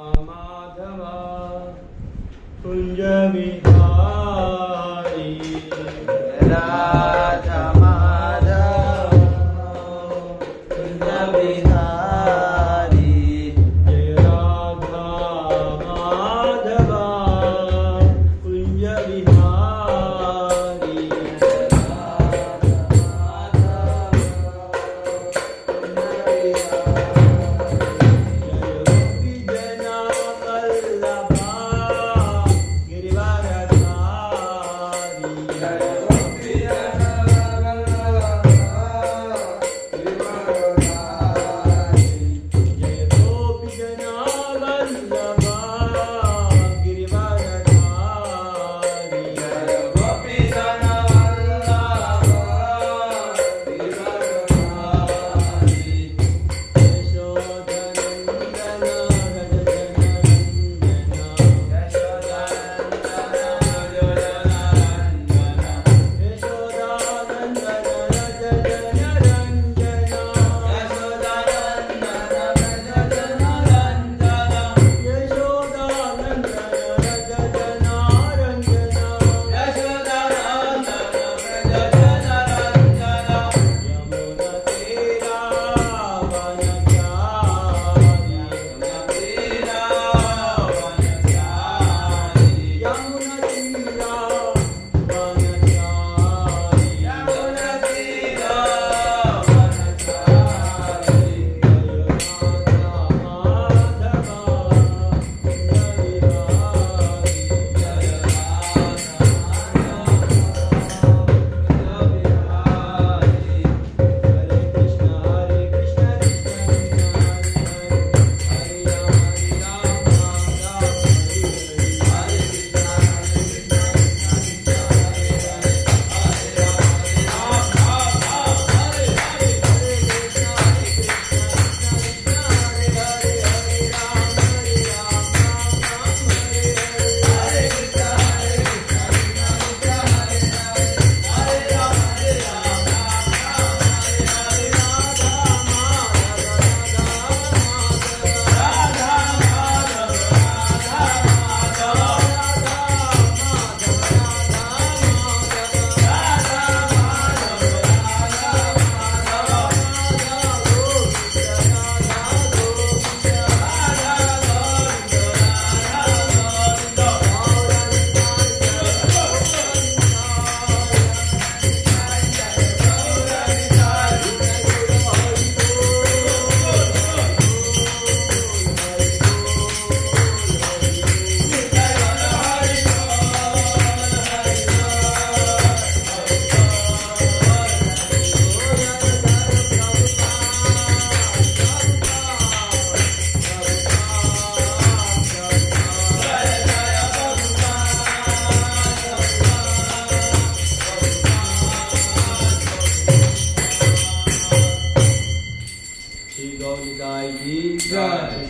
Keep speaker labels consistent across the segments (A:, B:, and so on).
A: माधव कुंज विहारी
B: राधा माधव कुंज विहारी
A: जय राधा माधव कुंज विहारी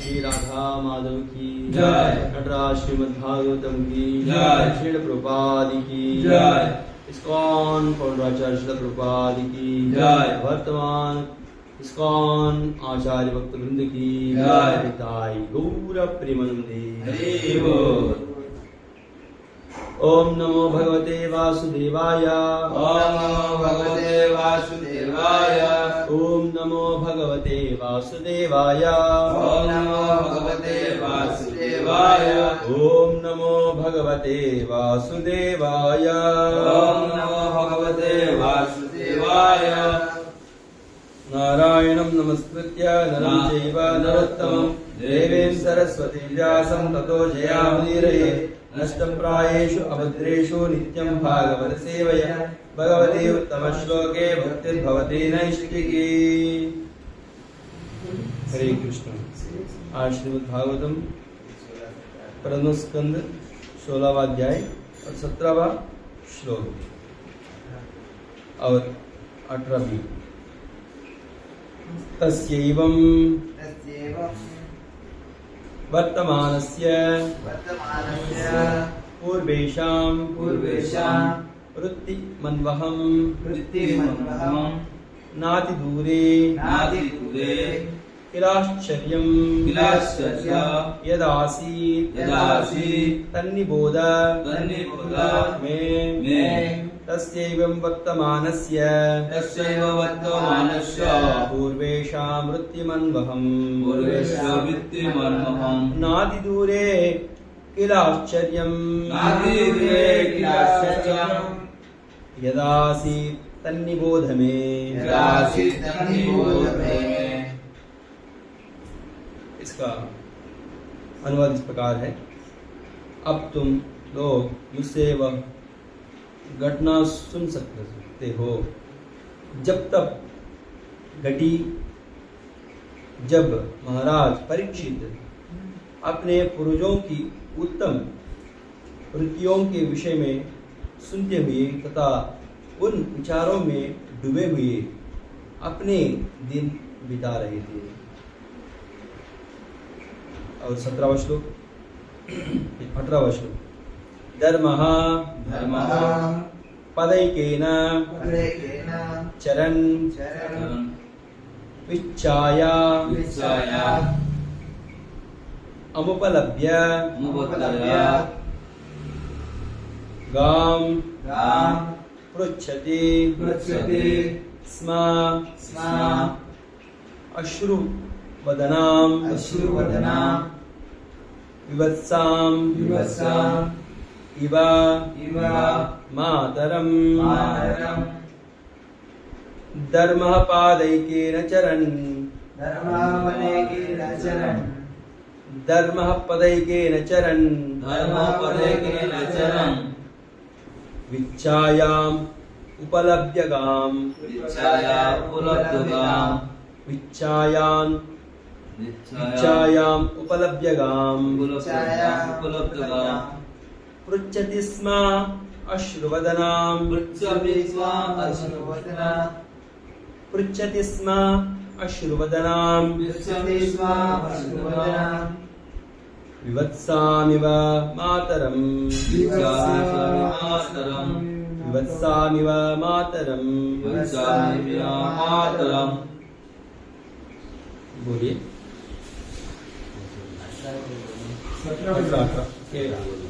A: श्री राधा माधव की
B: जय।
A: नटराज श्रीमद् भागवतम की
B: जय।
A: श्रील प्रभुपाद की
B: जय।
A: इस्कॉन पौंडराचार्य श्रील प्रभुपाद की
B: जय।
A: वर्तमान इस्कॉन आचार्य भक्त वृंद की
B: जय।
A: निताई गौर प्रेमानंदे
B: हरि बोल।
A: ओम नमो भगवते वासुदेवाय
B: ओम नमो भगवते वासुदेवाय।
A: ओम नमो भगवते वासुदेवाय
B: ओम नमो भगवते वासुदेवाय।
A: ओम नमो भगवते वासुदेवाय
B: ओम नमो भगवते वासुदेवाय।
A: नारायणं नमस्कृत्य नरं चैव नरोत्तमं देवीं सरस्वतीं व्यासं ततो जयामुदीरये नष्टं प्रायेषु अभद्रेषु नित्यं भागवत सेवया भगवते उत्तमश्लोके भक्तिर्भवति नैष्टिकी। हरे कृष्ण। आज श्रीमद् भागवतम प्रथम स्कंद 16वां अध्याय और 17वां श्लोक और 18वीं। तस्यैवं वर्तमानस्य पूर्वेषां वृत्तिमन्वहं नातिदूरे किलाश्चर्यं यदासीत् तन्निबोध मे तस्यैवं वर्तमानस्य पूर्वेषां मृत्युमन्वहम् नादिदूरे किलाश्चर्यं यदासीत् तन्निबोध मे। इसका अनुवाद इस प्रकार है। अब तुम लोग मुझसे वह घटना सुन सकते हो जब तक घटी जब महाराज परीक्षित अपने पूर्वजों की उत्तम वृत्तियों के विषय में सुनते हुए तथा उन विचारों में डूबे हुए अपने दिन बिता रहे थे। और 17वां श्लोक 18वां श्लोक धर्मः पदैकेन चरन् विच्चाया अमुपलभ्य गां पृच्छति स्म अश्रुवदनां विवत्सां इव मातरम् धर्मः पादैकेन चरन् धर्मः पदैकेन चरन् विच्चायाम् उपलभ्यगाम् विच्चायाम् उपलभ्यगाम् पृच्छति स्म अश्रुवदनां पृच्छति स्म अश्रुवदनां विवत्सामिव मातरम् विवत्सामिव मातरम् बोलिए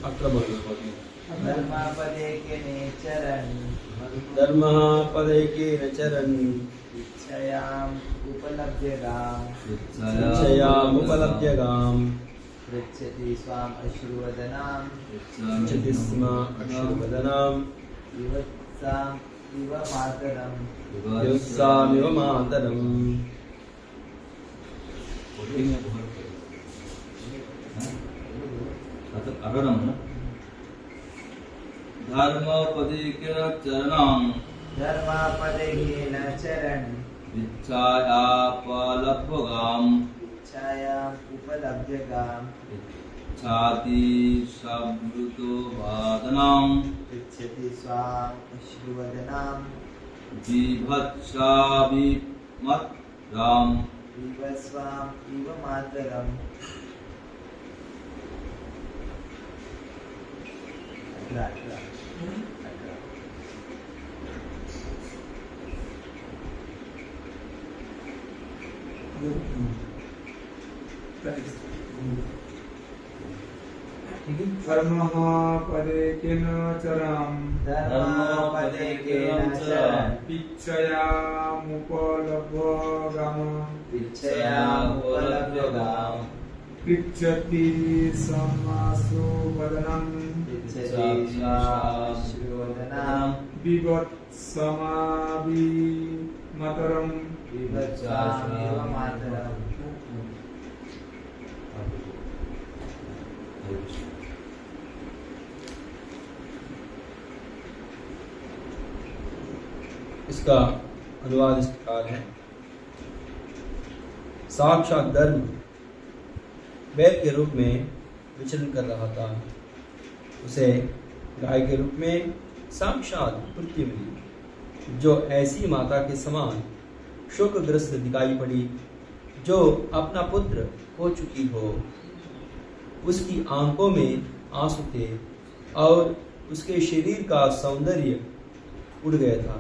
A: 18 बोलिए। धर्मः पदैकेन चरन्
C: इच्छयाम् उपलभ्यगाम् पृच्छति स्वाम् अश्रुवदनाम् विवत्सामिव मातरम्
B: धर्मपदैकेन चरन् विच्छायापलभ्यगाम् छाति शब्दो वादनाम्
C: पृच्छति स्वाम् अश्रुवदनाम्
B: विभत्सामिमत्राम्
C: विवस्वाम् इव मातरम्।
D: धर्मः पदैकेन चरन्
C: इच्छयामुपलभ्यगाम्
D: पृच्छति समाश्रुवदनं विवत्समाभिमातरम्
A: इसका अनुवाद इस प्रकार है। साक्षात धर्म बैल के रूप में विचरण कर रहा था। उसे गाय के रूप में साक्षात पृथ्वी मिली, जो ऐसी माता के समान शोकग्रस्त दिखाई पड़ी जो अपना पुत्र खो चुकी हो। उसकी आंखों में आंसू थे और उसके शरीर का सौंदर्य उड़ गया था।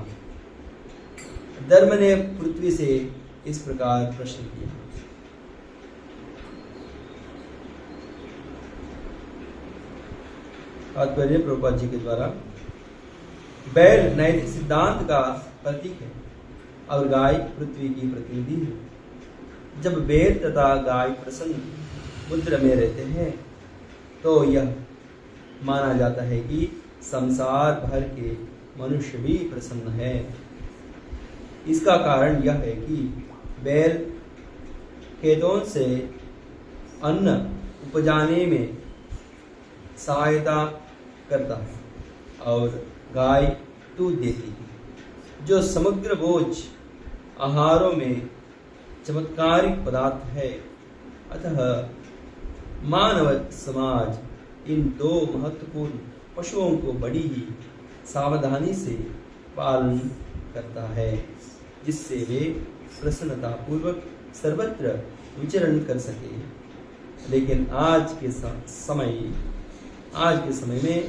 A: धर्म ने पृथ्वी से इस प्रकार प्रश्न किया, तात्पर्य प्रभुपाद जी के द्वारा, बैल नैतिक सिद्धांत का प्रतीक है और गाय पृथ्वी की प्रतिनिधि है। जब बैल तथा गाय प्रसन्न मुद्रा में रहते हैं तो यह माना जाता है कि संसार भर के मनुष्य भी प्रसन्न है। इसका कारण यह है कि बैल खेतों से अन्न उपजाने में सहायता करता है और गाय दूध देती है, जो समग्र बोझ आहारों में चमत्कारिक पदार्थ है। अतः मानव समाज इन दो महत्वपूर्ण पशुओं को बड़ी ही सावधानी से पालन करता है, जिससे वे प्रसन्नता पूर्वक सर्वत्र विचरण कर सके। लेकिन आज के समय में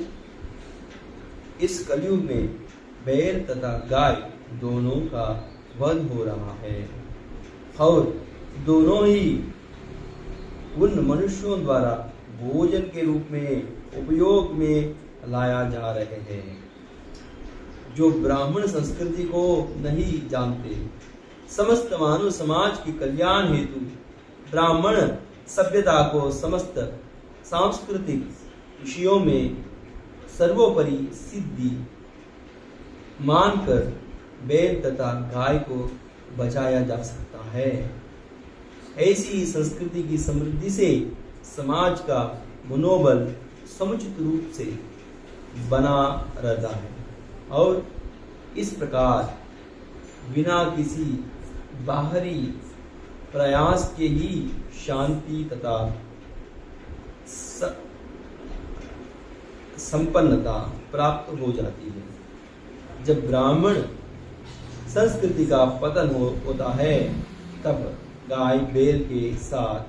A: इस कलयुग में बैल तथा गाय दोनों का वध हो रहा है और दोनों ही उन मनुष्यों द्वारा भोजन के रूप में उपयोग में लाया जा रहे हैं जो ब्राह्मण संस्कृति को नहीं जानते। समस्त मानव समाज के कल्याण हेतु ब्राह्मण सभ्यता को समस्त सांस्कृतिक विषयों में सर्वोपरि सिद्धि मानकर बैल तथा गाय को बचाया जा सकता है। ऐसी संस्कृति की समृद्धि से समाज का मनोबल समुचित रूप से बना रहता है और इस प्रकार बिना किसी बाहरी प्रयास के ही शांति तथा संपन्नता प्राप्त हो जाती है। जब ब्राह्मण संस्कृति का पतन होता है तब गाय बैल के साथ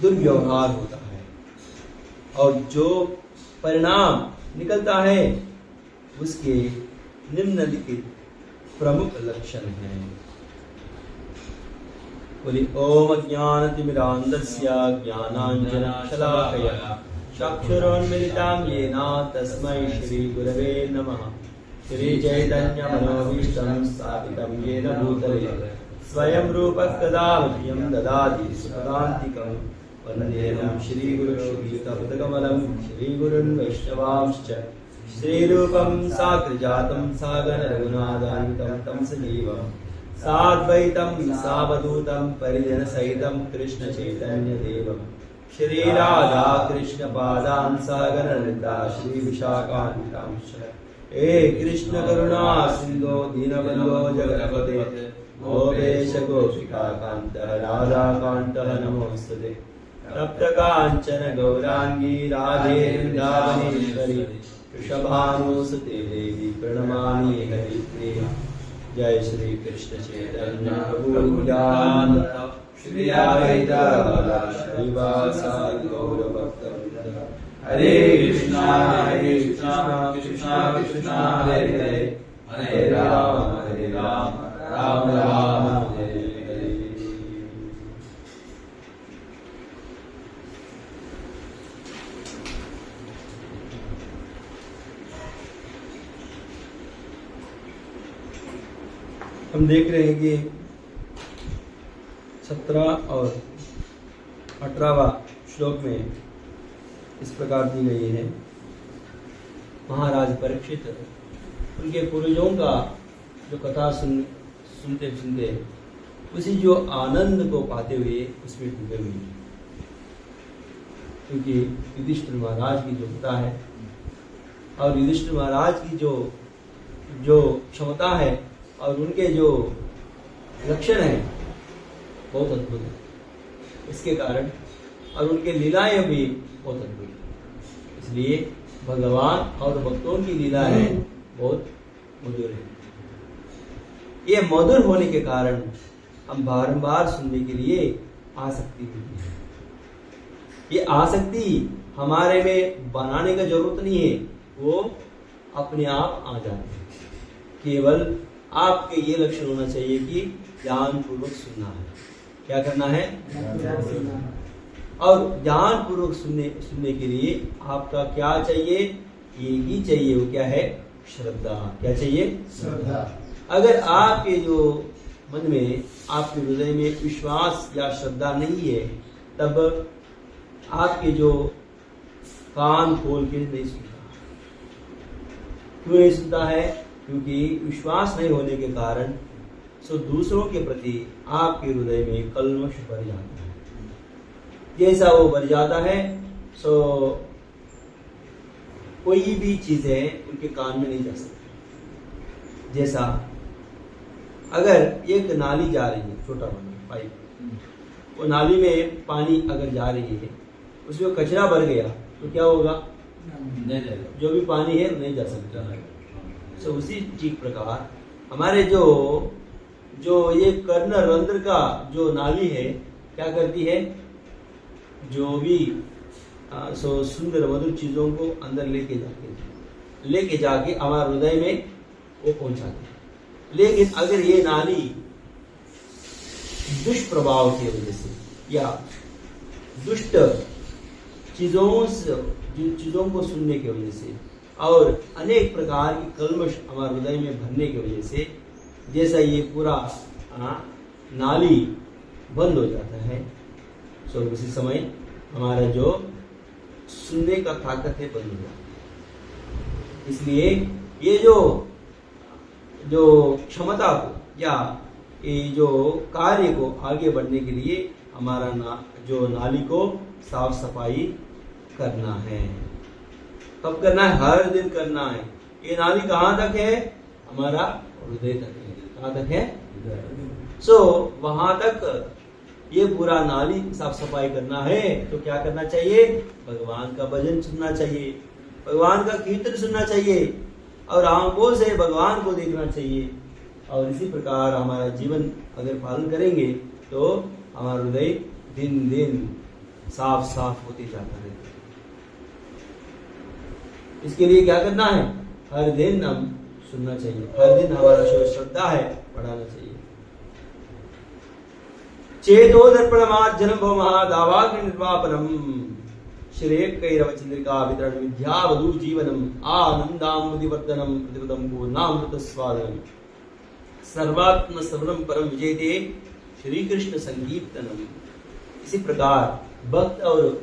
A: दुर्व्यवहार होता है और जो परिणाम निकलता है उसके निम्नलिखित प्रमुख लक्षण हैं। बोली ओम ज्ञानतिमिरान्धस्य ज्ञानाञ्जनशलाकया चक्षुरोन्मिलितं येन तस्मै श्रीगुरवे नमः। श्रीचैतन्यमनोभीष्टं स्थापितं येन भूतले स्वयं रूपः कदा मह्यं ददाति सुपदान्तिकं। वन्देऽहं श्रीगुरुश्रीयुतपदकमलं श्रीगुरुन् वैष्णवांश्च श्रीरूपं साग्रजातं सागर रघुनाथान्वितं तं सजीवं साद्वैतं सावधूतं परिजनसहितं कृष्ण चैतन्य देवं श्रीराधा कृष्ण पादान् सागर ललिता श्री विशाखान्वितांश्च। हे कृष्ण करुणा सिन्धो दीनबन्धो जगत्पते गोपेश गोपिका कान्त राधा कान्त नमोस्तुते। तप्त कांचन गौरांगी राधे वृंदावनेश्वरी वृषभानुसुते देवी प्रणमामि हरिप्रिया। जय श्री कृष्ण चैतन्य प्रभु नित्यानंद श्री अद्वैत श्रीवासादि गौर भक्तवृंद। हरे कृष्णा कृष्णा कृष्णा हरे हरे हरे राम राम राम हरे हरे। हम देख रहे हैं कि 17 और 18वां श्लोक में इस प्रकार दी गई है। महाराज परीक्षित उनके पूर्वजों का जो कथा सुनते सुनते उसी जो आनंद को पाते हुए उसमें डूबे हुए हैं, क्योंकि युधिष्ठिर महाराज की जो कथा है और युधिष्ठिर महाराज की जो क्षमता है और उनके जो लक्षण है बहुत अद्भुत है। इसके कारण और उनके लीलाएं भी बहुत अद्भुत है, इसलिए भगवान और भक्तों की लीलाएं बहुत मधुर है। ये मधुर होने के कारण हम बारंबार सुनने के लिए आसक्ति होती है। ये आसक्ति हमारे में बनाने का जरूरत नहीं है, वो अपने आप आ जाती है। केवल आपके ये लक्षण होना चाहिए कि ध्यान पूर्वक सुनना है। क्या करना है? और ध्यान पूर्वक सुनने के लिए आपका क्या चाहिए? ये ही चाहिए, वो क्या है? श्रद्धा। क्या चाहिए?
C: श्रद्धा।
A: अगर आपके जो मन में, आपके हृदय में विश्वास या श्रद्धा नहीं है, तब आपके जो कान खोल के नहीं सुनता। क्यों नहीं सुनता है? क्योंकि विश्वास नहीं होने के कारण सो दूसरों के प्रति आपके हृदय में कल्मश भर जाता है। जैसा वो भर जाता है, सो कोई भी चीजें उनके कान में नहीं जा सकती। जैसा अगर एक नाली जा रही है, छोटा वाला पाइप, वो नाली में पानी अगर जा रही है, उसमें कचरा भर गया तो क्या होगा? जो भी पानी है नहीं जा सकता है। सो उसी ठीक प्रकार हमारे जो ये कर्ण रंध्र का जो नाली है, क्या करती है? जो भी सो सुंदर मधुर चीजों को अंदर लेके जाके हमारे हृदय में वो पहुंचाती है। लेकिन अगर ये नाली दुष्प्रभाव की वजह से या दुष्ट चीजों को सुनने की वजह से और अनेक प्रकार की कल्मश हमारे हृदय में भरने की वजह से, जैसा ये पूरा नाली बंद हो जाता है, सो उसी समय हमारा जो सुनने का ताकत है बंद हो जाता है। इसलिए ये जो क्षमता को या ये जो कार्य को आगे बढ़ने के लिए हमारा जो नाली को साफ सफाई करना है। कब करना है? हर दिन करना है। ये नाली कहाँ तक है? हमारा हृदय तक है। कहाँ तक है? सो वहां तक ये पूरा नाली साफ सफाई करना है तो क्या करना चाहिए? भगवान का भजन सुनना चाहिए, भगवान का कीर्तन सुनना चाहिए और आंखों से भगवान को देखना चाहिए। और इसी प्रकार हमारा जीवन अगर पालन करेंगे तो हमारा हृदय दिन दिन साफ साफ होते जाता है। इसके लिए क्या करना है? हर दिन हम सुनना चाहिए, हर दिन हमारा जो श्रद्धा है बढ़ाना चाहिए। चेतो दर्पणमात् जन्म भव महादावाग्नि निर्वापनम श्रेय कैरवचंद्रिका वितरण विद्यावधू जीवनम आनंदामुदिवर्धनम प्रतिपदम पूर्णामृत स्वादनम सर्वात्म सर्वम परम विजयते श्री कृष्ण संकीर्तनम। इसी प्रकार भक्त और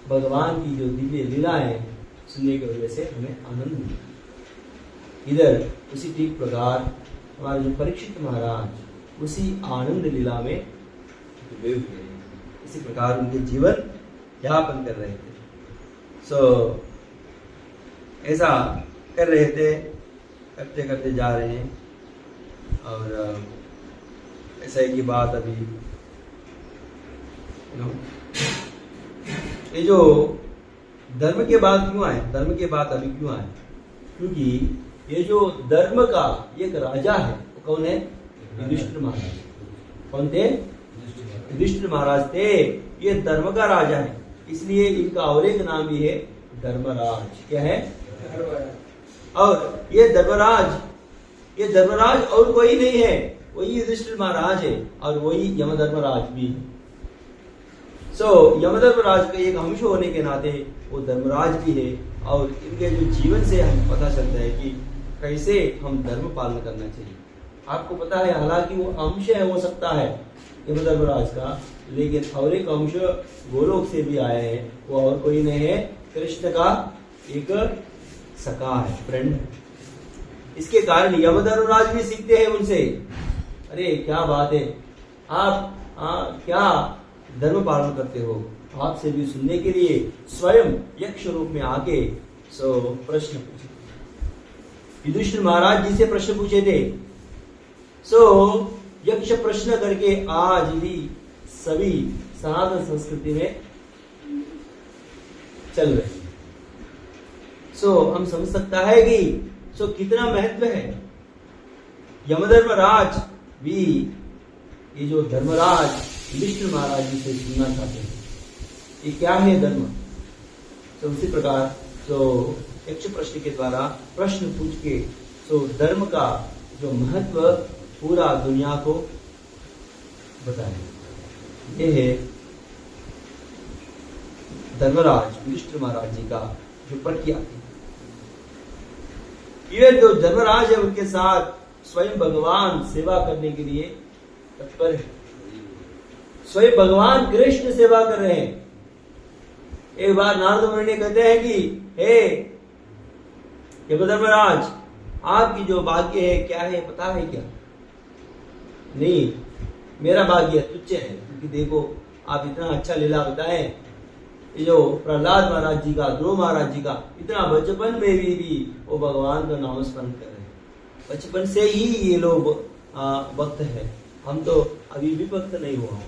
A: भगवान की जो दिव्य लीलाएं सुनने की वजह से हमें आनंद मिलता। इधर उसी ठीक प्रकार हमारे जो परीक्षित महाराज उसी आनंद लीला में डूबे हुए हैं। इसी प्रकार उनके जीवन यापन कर रहे थे। सो ऐसा कर रहे थे, करते करते जा रहे हैं। और ऐसा है कि बात अभी ये जो धर्म के बाद क्यों आए, धर्म के बाद अभी क्यों आए? क्योंकि ये जो धर्म का एक राजा है वो कौन है? युधिष्ठिर महाराज। कौन थे? युधिष्ठिर महाराज थे। ये धर्म का राजा है, इसलिए इनका और एक नाम भी है धर्मराज। क्या है? और ये धर्मराज और कोई नहीं है, वही युधिष्ठिर महाराज है और वही यमधर्मराज भी है। सो यमधर्मराज का एक अंश होने के नाते वो धर्मराज भी है। और इनके जो जीवन से हम पता चलता है कि कैसे हम धर्म पालन करना चाहिए। आपको पता है, हालांकि वो अंश है हो सकता है यमधर्मराज का, लेकिन और एक अंश गोलोक से भी आया है। वो और कोई नहीं है, कृष्ण का एक सखा है, फ्रेंड। इसके कारण यमधर्मराज भी सीखते हैं उनसे। अरे क्या बात है, आप क्या धर्म पालन करते हो? आपसे भी सुनने के लिए स्वयं यक्ष रूप में आके प्रश्न पूछे। युधिष्ठिर महाराज जी से प्रश्न पूछे थे। यक्ष प्रश्न करके आज भी सभी सनातन संस्कृति में चल रहे हैं। हम समझ सकता है कि कितना महत्व है। यमधर्मराज भी ये जो धर्मराज युधिष्ठिर महाराज जी से सुनना चाहते हैं, ये क्या है धर्म। उसी प्रकार यक्ष प्रश्न के द्वारा प्रश्न पूछ के धर्म का जो महत्व पूरा दुनिया को बताया। ये है धर्मराज युधिष्ठिर महाराज जी का जो प्रख्यात है, ये जो धर्मराज है उनके साथ स्वयं भगवान सेवा करने के लिए तत्पर है। स्वयं भगवान कृष्ण सेवा कर रहे हैं। एक बार नारद मुनि ने कहते हैं कि हे धर्मराज, आपकी जो भाग्य है क्या है, पता है क्या? नहीं, मेरा भाग्य तुच्छ है, क्योंकि देखो आप इतना अच्छा लीला बताए। ये जो प्रहलाद महाराज जी का, ध्रुव महाराज जी का, इतना बचपन में भी वो भगवान का नाम स्मरण कर रहे हैं। बचपन से ही ये लोग भक्त है, हम तो अभी भी भक्त नहीं हुआ।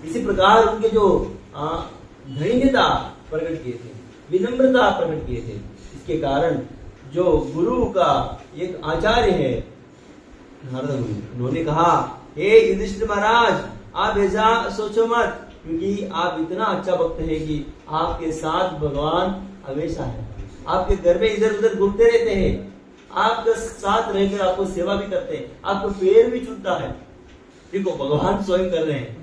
A: इसी प्रकार उनके जो धैर्यता प्रकट किए थे, विनम्रता प्रकट किए थे, इसके कारण जो गुरु का एक आचार्य है नारद मुनि, उन्होंने कहा, हे युधिष्ठिर महाराज, आप ऐसा सोचो मत, क्योंकि आप इतना अच्छा भक्त हैं कि आपके साथ भगवान हमेशा है। आपके घर में इधर उधर घूमते रहते हैं, आपके साथ रहकर आपको सेवा भी करते हैं, आपको पैर भी छूता है। देखो भगवान स्वयं कर रहे हैं।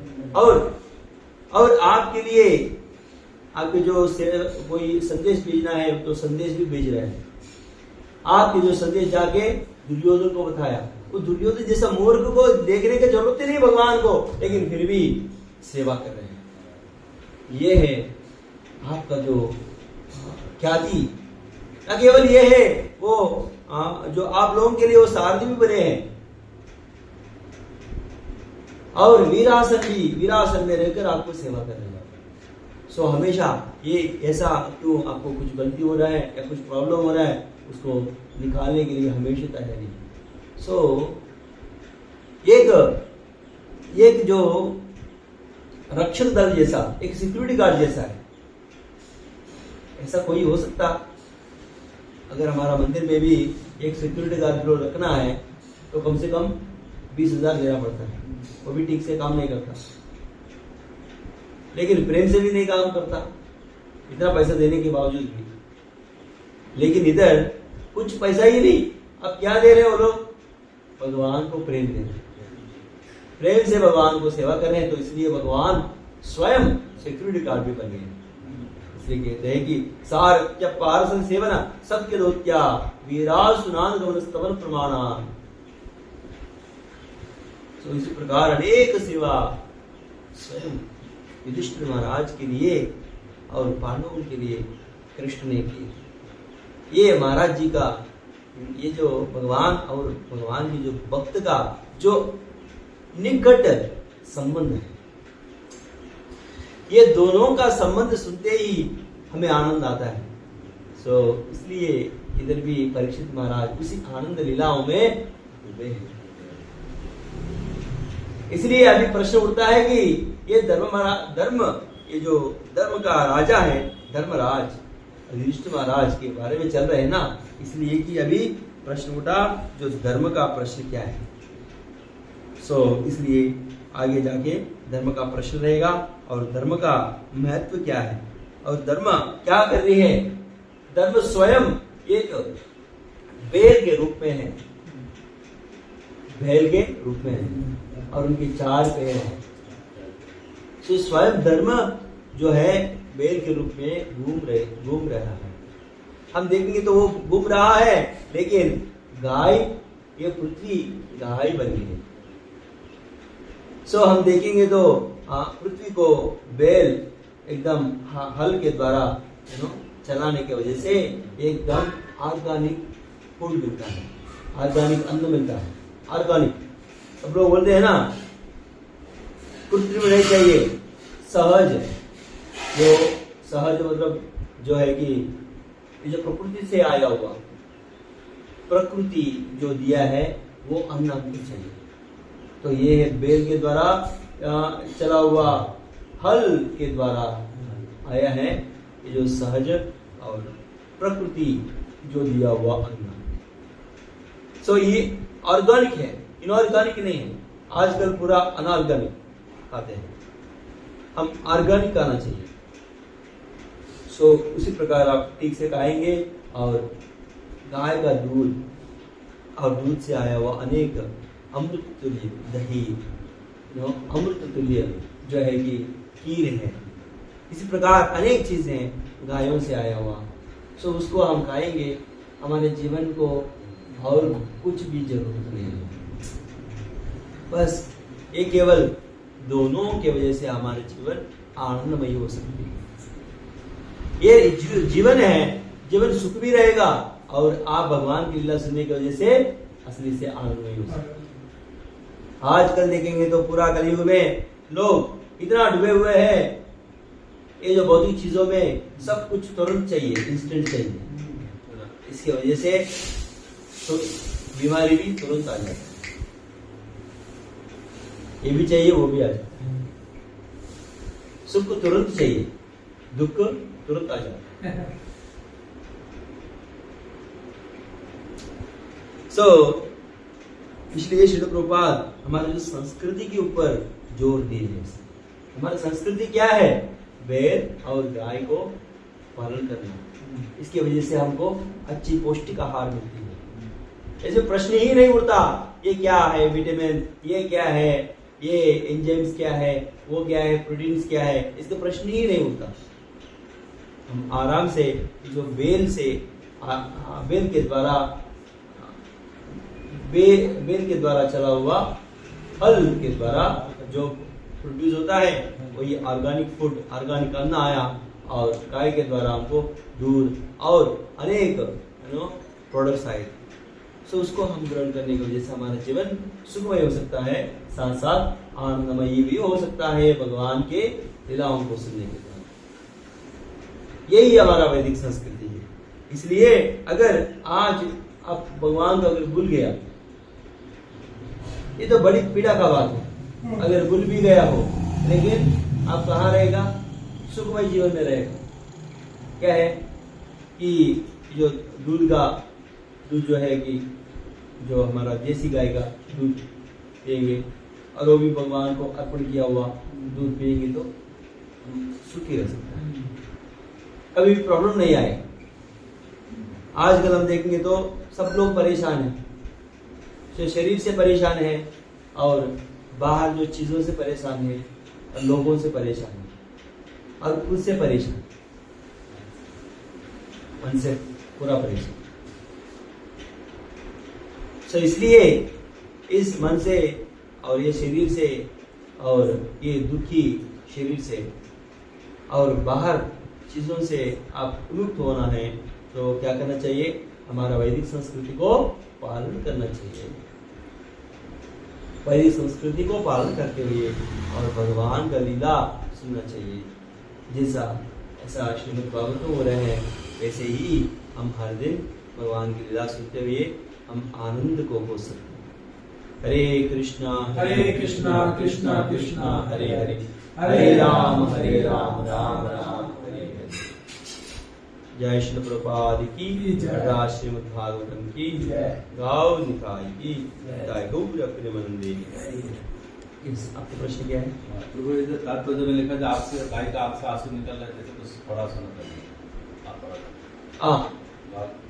A: और आपके लिए आपके जो कोई संदेश भेजना है तो संदेश भी भेज रहे हैं। आपके जो संदेश जाके दुर्योधन को बताया, वो दुर्योधन जैसा मूर्ख को देखने की जरूरत ही नहीं भगवान को, लेकिन फिर भी सेवा कर रहे हैं। ये है आपका जो ख्याति। न केवल ये है, वो जो आप लोगों के लिए वो सारथी भी बने हैं, और वीरासन में रहकर आपको सेवा कर रहे हैं। सो हमेशा ये ऐसा क्यों, आपको कुछ गलती हो रहा है या कुछ प्रॉब्लम हो रहा है, उसको निकालने के लिए हमेशा तैयारी। सो एक जो रक्षक दल जैसा, एक सिक्योरिटी गार्ड जैसा है, ऐसा कोई हो सकता। अगर हमारा मंदिर में भी एक सिक्योरिटी गार्ड रखना है तो कम से कम 20,000 देना पड़ता है, वो भी ठीक से काम नहीं करता, लेकिन प्रेम से भी नहीं काम करता, इतना पैसा देने के बावजूद भी। लेकिन इधर कुछ पैसा ही नहीं, अब क्या दे रहे हैं वो लोग? भगवान को प्रेम दे रहे हैं, प्रेम से भगवान को सेवा कर रहे हैं। तो इसलिए भगवान स्वयं सिक्योरिटी गार्ड भी बन गए। इसलिए कहते हैं कि सार जब पारसन सेवना सत्य दोत्या वीराज सुनान गमन स्तवन प्रमाणा। तो इसी प्रकार अनेक सेवा स्वयं युधिष्ठिर महाराज के लिए और पांडवों के लिए कृष्ण ने की। ये महाराज जी का ये जो भगवान और भगवान की जो भक्त का जो निकट संबंध है, ये दोनों का संबंध सुनते ही हमें आनंद आता है। सो इसलिए इधर भी परीक्षित महाराज उसी आनंद लीलाओं में डूबे हैं। इसलिए अभी प्रश्न उठता है कि ये ये जो धर्म का राजा है धर्मराज युधिष्ठिर महाराज के बारे में चल रहे हैं ना, इसलिए कि अभी प्रश्न उठा जो धर्म का प्रश्न क्या है। सो इसलिए आगे जाके धर्म का प्रश्न रहेगा और धर्म का महत्व क्या है और धर्म क्या कर रही है। धर्म स्वयं एक बैल के रूप में है, बैल के रूप में है और उनके 4 पैर हैं। तो स्वयं धर्म जो है बैल के रूप में घूम रहा है। हम देखेंगे तो वो घूम रहा है, लेकिन गाय, ये पृथ्वी गाय बन गई है। सो हम देखेंगे तो पृथ्वी को बैल एकदम हल के द्वारा चलाने की वजह से एकदम ऑर्गेनिक फूड मिलता है, ऑर्गेनिक अन्न मिलता है। ऑर्गेनिक सब लोग बोलते हैं ना, कृत्रिम नहीं चाहिए, सहज। जो सहज मतलब जो है कि जो प्रकृति से आया हुआ, प्रकृति जो दिया है वो अन्न हमको चाहिए। तो ये है बैल के द्वारा चला हुआ, हल के द्वारा आया है ये जो सहज और प्रकृति जो दिया हुआ अन्न। सो ये ऑर्गेनिक है, इनऑर्गेनिक नहीं है। आजकल पूरा अनऑर्गेनिक खाते हैं, हम ऑर्गेनिक खाना चाहिए। सो उसी प्रकार आप ठीक से खाएंगे। और गाय का दूध और दूध से आया हुआ अनेक अमृत तुल्य दही, अमृत तुल्य जो है कि खीर है, इसी प्रकार अनेक चीजें गायों से आया हुआ, सो उसको हम खाएंगे, हमारे जीवन को और कुछ भी जरूरत नहीं है। बस ये केवल दोनों के वजह से हमारे जीवन आनंदमय हो सकती है। ये जीवन है, जीवन सुख भी रहेगा और आप भगवान की लीला सुनने की वजह से असली से आनंदमय हो सकते हैं। आजकल देखेंगे तो पूरा कलयुग में लोग इतना डूबे हुए हैं, ये जो भौतिक चीजों में सब कुछ तुरंत चाहिए, इंस्टेंट चाहिए। इसकी वजह से तो बीमारी भी तुरंत आ जाती है, ये भी चाहिए वो भी आ जाता है। सुख तुरंत चाहिए, दुख तुरंत आ जाता है। इसलिए श्रील प्रभुपाद हमारे जो संस्कृति के ऊपर जोर दिए हैं। हमारी संस्कृति क्या है? वेद और गाय को पालन करना। इसकी वजह से हमको अच्छी पौष्टिक आहार मिलती है। ऐसे प्रश्न ही नहीं उठता ये क्या है विटामिन, ये क्या है, ये एंजाइम्स क्या है, वो क्या है, प्रोटीन्स क्या है, इसका प्रश्न ही नहीं उठता। हम आराम से जो बेल के द्वारा चला हुआ फल के द्वारा जो प्रोड्यूस होता है वही ऑर्गेनिक फूड, ऑर्गेनिक अन्न आया, और गाय के द्वारा हमको दूध और अनेक प्रोडक्ट्स आए। सो उसको हम ग्रहण करने की वजह से हमारा जीवन सुखमय हो सकता है, साथ साथ आनंदमय भी हो सकता है भगवान के लीलाओं को सुनने के द्वारा। यही हमारा वैदिक संस्कृति है। इसलिए अगर आज आप भगवान को अगर भूल गया, ये तो बड़ी पीड़ा का बात है। अगर भूल भी गया हो, लेकिन आप कहाँ रहेगा? सुखमय जीवन में रहेगा। क्या है कि जो दूध जो है कि जो हमारा देसी गाय का दूध पिएंगे और वो भी भगवान को अर्पण किया हुआ दूध पिएंगे तो सुखी रह सकता है, कभी भी प्रॉब्लम नहीं आए। आजकल हम देखेंगे तो सब लोग परेशान हैं, जो शरीर से परेशान है और बाहर जो चीजों से परेशान है और लोगों से परेशान है और खुद से परेशान, मन से पूरा परेशान। तो इसलिए इस मन से और ये शरीर से और ये दुखी शरीर से और बाहर चीजों से आप मुक्त होना है तो क्या करना चाहिए? हमारा वैदिक संस्कृति को पालन करना चाहिए। वैदिक संस्कृति को पालन करते हुए और भगवान का लीला सुनना चाहिए। जैसा ऐसा श्रीमद् भागवत हो रहे हैं, वैसे ही हम हर दिन भगवान की लीला सुनते हुए हम आनंद को हो सकते हैं। हरे कृष्णा कृष्णा कृष्णा हरे हरे, हरे राम राम राम हरे हरे। जय श्री प्रभुपाद की जय, श्रीमद् भागवतम की जय, गौ निताई की जय, गौर प्रेमानंदे। आपका प्रश्न क्या है?
B: प्रभु इधर तात्पर्य में लिखा था आपसे गाय का आपसे आंसू निकल रहा है, जैसे कुछ थोड़ा सा मतलब आप पढ़ा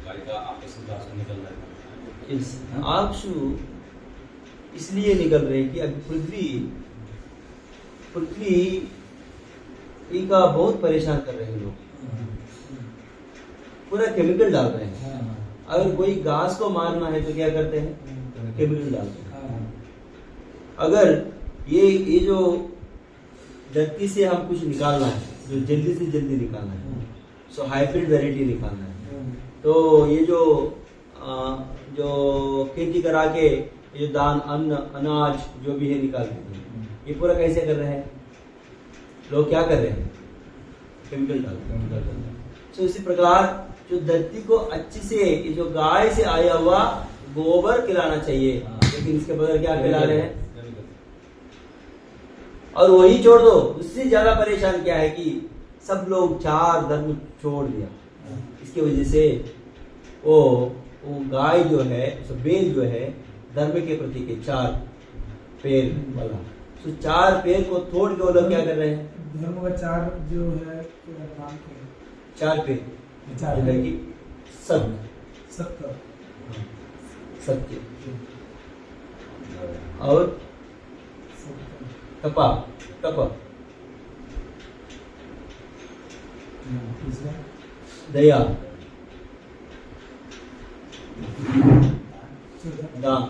B: गाय का आपसे से आंसू निकल रहा है।
A: इस आंसू इसलिए निकल रहे कि अभी पृथ्वी का बहुत परेशान कर रहे हैं लोग, पूरा केमिकल डाल रहे हैं। अगर कोई घास को मारना है तो क्या करते हैं? केमिकल डालते हैं। अगर ये जो धरती से हम कुछ निकालना है, जो जल्दी से जल्दी निकालना है, सो हाइब्रिड वैरायटी निकालना है, तो ये जो खेती करा के ये दान अन्न अनाज जो भी है निकालते हैं, ये पूरा कैसे कर रहे हैं लोग? क्या कर रहे हैं? केमिकल डालते हैं। तो इसी प्रकार जो धरती को अच्छी से ये जो गाय से आया हुआ गोबर खिलाना चाहिए, लेकिन इसके बगैर क्या खिला रहे हैं? और वही छोड़ दो, उससे ज्यादा परेशान क्या है कि सब लोग 4 धर्म छोड़ दिया। इसकी वजह से वो गाय जो है, बैल जो है, धर्म के प्रतीक है, 4 पैर वाला। तो 4 पैर को तोड़ के वो लोग क्या कर रहे हैं?
D: धर्म का 4 जो है
A: 4 पैर, सत्य और तप
D: तीसरा
A: दया,
D: चौथा
A: दान।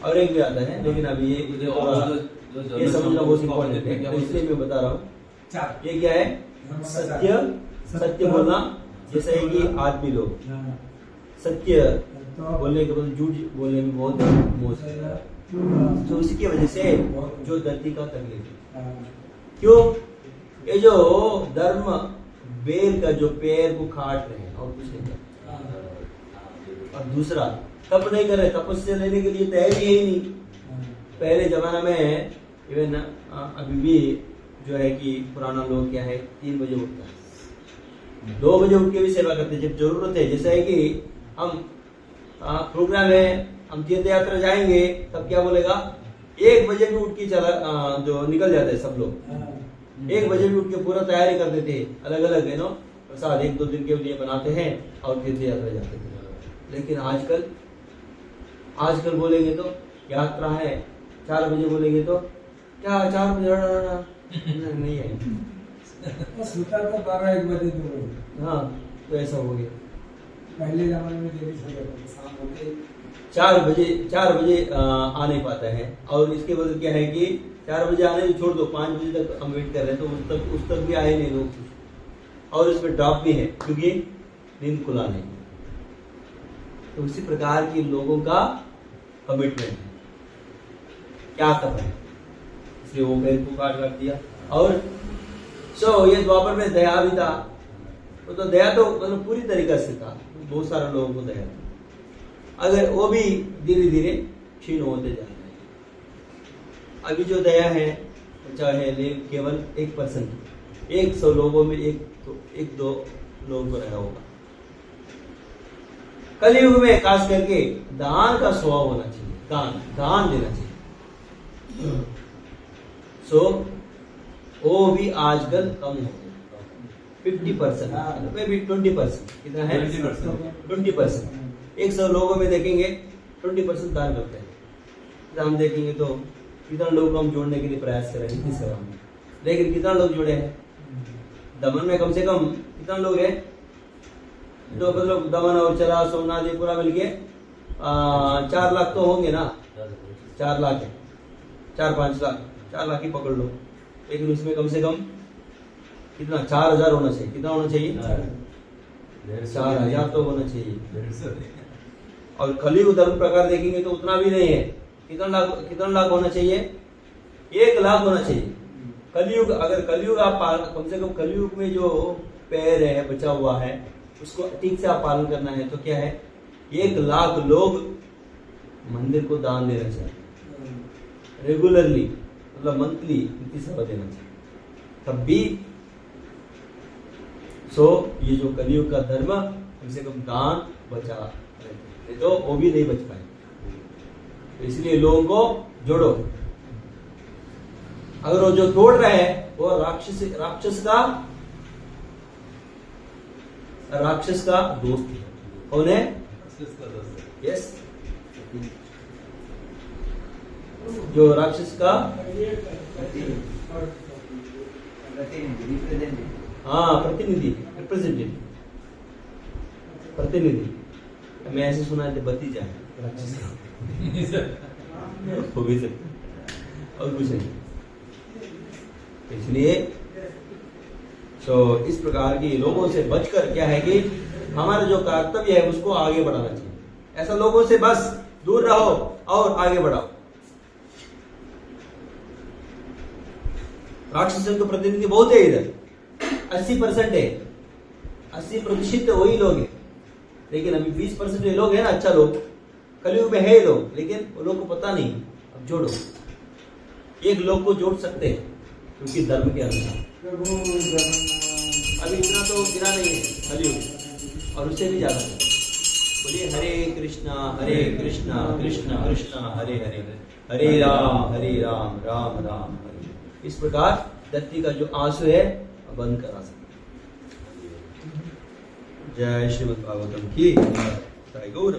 A: और एक भी आता है, लेकिन अभी
B: ये और
A: ये समझना बहुत इम्पोर्टेंट है, तो इसलिए मैं बता रहा हूँ।
D: चार
A: ये क्या है? सत्य, सत्य बोलना। जैसे है कि आदमी लोग
D: हाँ,
A: सत्य
D: तो
A: बोलने के बाद झूठ बोलने में बहुत मोश है, तो इसी की वजह से जो धरती का तकलीफ है।
D: हाँ,
A: क्यों? ये जो धर्म बेल का जो पेड़ को काट रहे हैं और कुछ नहीं कर रहे। और दूसरा तप नहीं कर रहे, तपस्या लेने के लिए तैयारी है ही नहीं। पहले जमाना में इवन अभी भी जो है कि पुराना लोग क्या है 3 बजे उठता है, 2 बजे उठ के भी सेवा करते जब जरूरत है। जैसा है कि हम प्रोग्राम है, हम तीर्थ यात्रा जाएंगे, तब क्या बोलेगा 1 बजे भी उठ के चला जो निकल जाते हैं सब लोग। 1 बजे भी उठ के पूरा तैयारी कर देते हैं, अलग अलग है नो प्रसाद 1-2 दिन के लिए बनाते हैं और तीर्थ यात्रा जाते थे। लेकिन आजकल बोलेंगे तो यात्रा है 4 बजे, बोलेंगे तो क्या 4 बजे नहीं है।
D: सोता तो 12-1 बजे 2 बजे।
A: हाँ, तो ऐसा हो गया।
D: पहले जमाने में देवी सो जाता था, शाम होते
A: 4 बजे आ नहीं पाता है। और इसके बदल क्या है कि 4 बजे आने छोड़ दो, 5 बजे तक हम वेट कर रहे हैं, तो उस तक भी आए नहीं लोग। और इसमें ड्रॉप भी है क्योंकि नींद खुला नहीं। तो उसी प्रकार की लोगों का कमिटमेंट है, क्या कर रहे हैं, इसलिए वो पेड़ को काट दिया। और ये द्वापर में दया भी था, तो दया तो मतलब पूरी तरीके से था, बहुत सारे लोगों को दया था। अगर वो भी धीरे धीरे क्षीण होते जा रहे हैं। अभी जो दया है चाहे केवल 1%, 100 लोगों में 1-2 लोगों को रहा होगा। कलयुग में खास करके दान का स्वभाव होना चाहिए, दान देना चाहिए। वो भी आजकल कम हो गया, 50%, मे बी 20%। कितना है? 20%। 100 लोगों में देखेंगे 20% दान करते हैं। हम देखेंगे तो कितना लोग को हम जोड़ने के लिए प्रयास कर रहे हैं इस सभा में, लेकिन कितना लोग जुड़े हैं? दमन में कम से कम कितना लोग हैं? तो मतलब दमन और चला सोमनाथ ये पूरा मिलके 4 लाख तो होंगे ना। 4 लाख है, 4-5 लाख, 4 लाख ही पकड़ लो। लेकिन उसमें कम से कम कितना 4000 होना चाहिए। कितना होना चाहिए? 4000 तो होना चाहिए। और कलयुग धर्म प्रकार देखेंगे तो उतना भी नहीं है। कितना लाख होना चाहिए? 1 लाख होना चाहिए। कलयुग, अगर कलयुग आप कम से कम कलयुग में जो पैर है बचा हुआ है उसको ठीक से आप पालन करना है तो क्या है 1 लाख लोग मंदिर को दान देना चाहिए रेगुलरली, मतलब मंथली इतनी सभा देना चाहिए। तब भी ये जो कलयुग का धर्म कम से कम दान बचा नहीं तो वो भी नहीं बच पाए। तो इसलिए लोगों को जोड़ो। अगर वो जो तोड़ रहे हैं वो राक्षस का दोस्त है। कौन है? यस, जो राक्षस का प्रतिनिधि, रिप्रेजेंटेटिव, प्रतिनिधि। मैं ऐसे सुना है भतीजा है राक्षस का, हो भी सकता और कुछ नहीं। इसलिए इस प्रकार के लोगों से बचकर क्या है कि हमारा जो कर्तव्य है उसको आगे बढ़ाना चाहिए। ऐसा लोगों से बस दूर रहो और आगे बढ़ाओ। राक्षसों के प्रतिनिधि बहुत है इधर, 80% है, 80% वही लोग हैं। लेकिन अभी 20% लोग हैं ना, अच्छा लोग कलयुग में है लोग, लेकिन वो लोग को पता नहीं। अब जोड़ो, 1 लोग को जोड़ सकते हैं क्योंकि धर्म के अनुसार। अभी इतना तो गिरा नहीं है कलयुग, और उससे भी ज्यादा है। बोलिए हरे कृष्णा कृष्णा कृष्णा हरे हरे, हरे राम राम राम हरे। इस प्रकार धरती का जो आंसू है बंद करा सकते। जय श्रीमद् भागवतम की जय। गौर